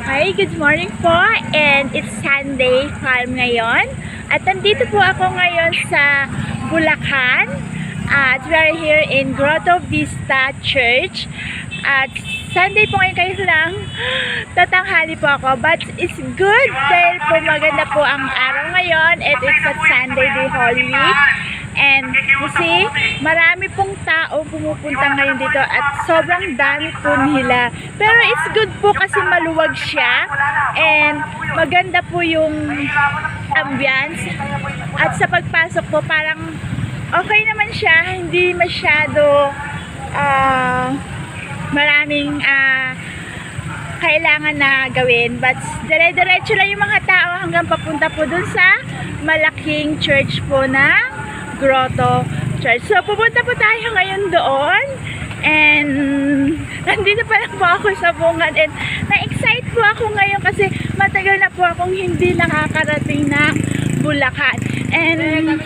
Hi, good morning po, and it's Sunday Farm ngayon. At nandito po ako ngayon sa Bulacan. At we are here in Grotto Vista Church. At Sunday po ngayon, kayo lang tatanghali po ako. But it's good dahil po maganda po ang araw ngayon. And it's a Sunday, the Holy Week. And you see, marami pong tao pumupunta ngayon dito at sobrang dami po nila. Pero it's good po kasi maluwag siya and maganda po yung ambience. At sa pagpasok po parang okay naman siya, hindi masyado maraming kailangan na gawin. But dire-diretso lang yung mga tao hanggang papunta po dun sa malaking church po na Grotto Church. So, pupunta po tayo ngayon doon. And, nandito pa lang po ako sa bungad. And, na-excite po ako ngayon kasi matagal na po akong hindi nakakarating na Bulacan. And,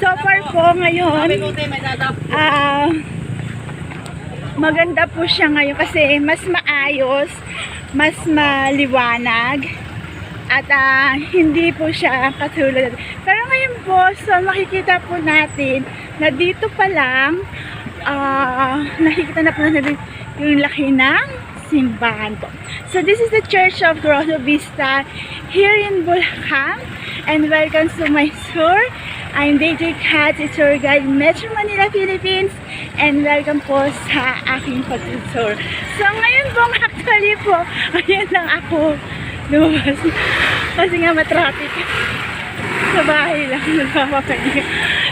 so far po ngayon, maganda po siya ngayon kasi mas maayos, mas maliwanag. At hindi po siya katulad. Pero ngayon po, so makikita po natin na dito pa lang nakikita na po natin yung laki ng simbahan po. So this is the Church of Grotto Vista here in Bulacan. And welcome to my tour. I'm DJ Kat, it's your guide Metro Manila, Philippines. And welcome po sa aking pag-tour. So ngayon po, actually po, ngayon lang ako lumabas kasi nga matraffic sa bahay lang nagpapapahinga.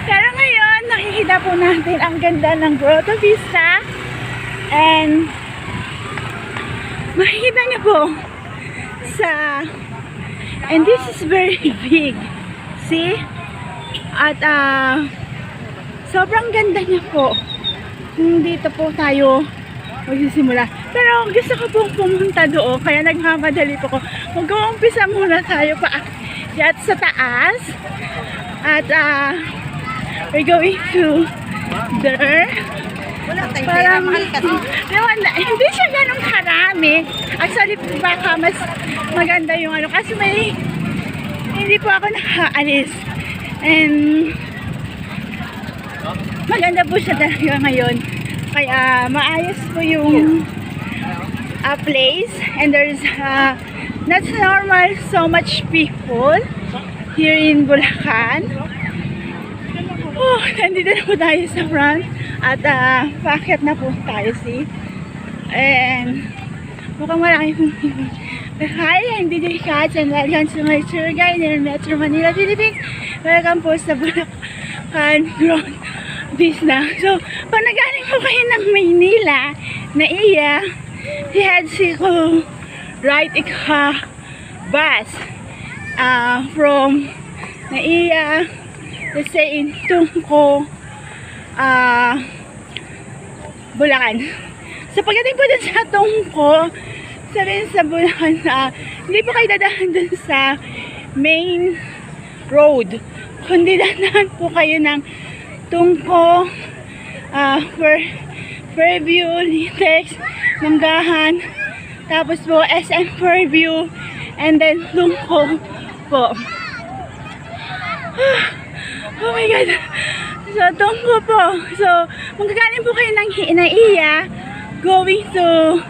Pero ngayon nakikita po natin ang ganda ng Grotto Vista and makikita niyo po and this is very big, see? At sobrang ganda niya po. Dito po tayo magsisimula. Pero gusto ko pong pumunta doon, kaya nagmamadali po ko. Mag-uumpisa muna tayo paakyat sa taas. At we're going to there. Parang hindi siya ganun karami. Actually, baka mas maganda yung ano. Kasi hindi po ako nakaalis. And maganda po siya talaga ngayon. Kaya maayos po yung place and there's not normal so much people here in Bulacan. Nandito na po tayo sa front at paakyat na po tayo, see? And mukhang marami pong people. Hi, I'm DJ Kat and welcome to my tour guide in Metro Manila, Philippines. Welcome po sa Bulacan Grotto Vista. So, pag nagaling po kayo ng Maynila, Naiya, heads ko right bus from Naiya, let's say in Tungko, Bulacan. So, pagdating po dun sa Tungko, sabihin sa Bulacan, hindi po kayo dadahan dun sa main road, kundi dadahan po kayo ng Tungko, Fairview, Litex, Manggahan, tapos po SM Fairview, and then Tungko po. Oh my God! So, Tungko po. So, magkakaling po kayo ng Naiya, going to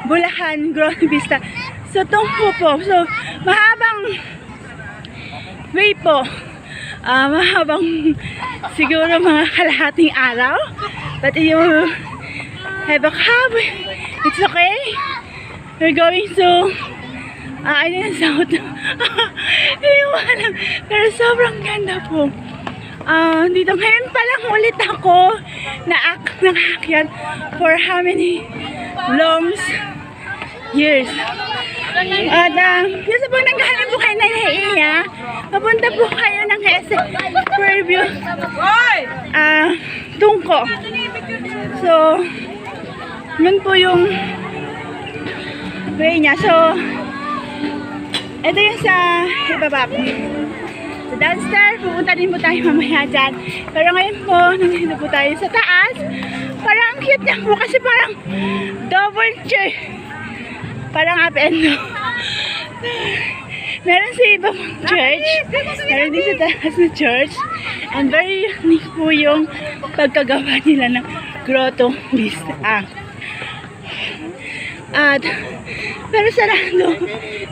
Bulacan, Grotto Vista. So, Tungko po. So, mahabang way po. Mahabang siguro mga kalahating araw, but you have a cab, it's okay. We're going to I didn't south. Hindi ko alam, pero sobrang ganda po. Dito ngayon pa lang ulit ako nakaakyat for how many long years. At kasi pag nanggaling po kayo na Naiya, papunta po kayo ng SM Fairview, Tungko. So, yun po yung way niya. So, ito yung sa ibaba po. So, downstairs, pupunta din po tayo mamaya dyan. Pero ngayon po, nandito po tayo sa taas. Parang cute lang po kasi parang double chair. Parang up and down. Meron sa ibang church. Meron din sa taas na church. And very unique po yung pagkagawa nila ng grotto vista. At, pero sarado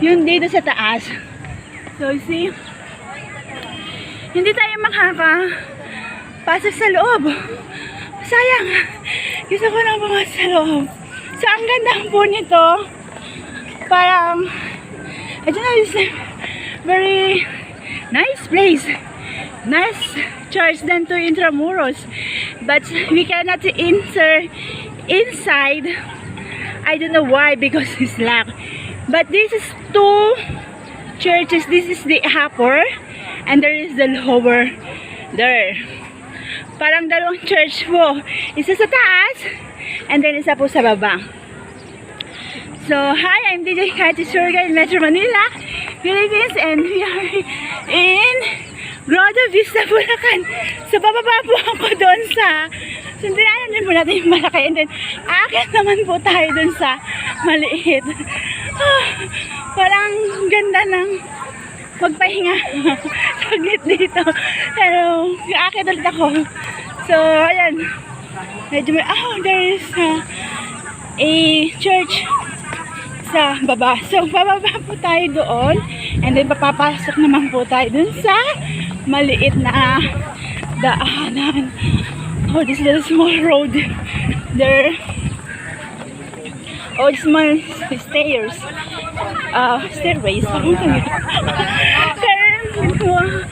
yung dito sa taas. So, see, hindi tayo makakapasok sa loob. Sayang. Gusto ko nang pumasok sa loob. So, ang ganda po nito. Parang, I don't know, it's a very nice place. Nice church than to Intramuros. But we cannot enter inside. I don't know why, because it's locked. But this is two churches. This is the upper and there is the lower there. Parang dalawang church po. Isa sa taas and then isa po sa baba. So, hi, I'm DJ Cathy Surga in Metro Manila, Philippines, and we are in Grotto Vista, Bulacan. So, bababa po ako doon sa, sundinanan din po natin yung malaki, and then aakit naman po tayo doon sa maliit. Parang ganda ng magpahinga saglit dito. Pero, aakit ulit ako. So, ayan. Medyo may, there is a church sa baba. So, bababa po tayo doon. And then, papapasok naman po tayo doon sa maliit na daanan. Oh, this little small road there. Oh, small stairs. Stairways.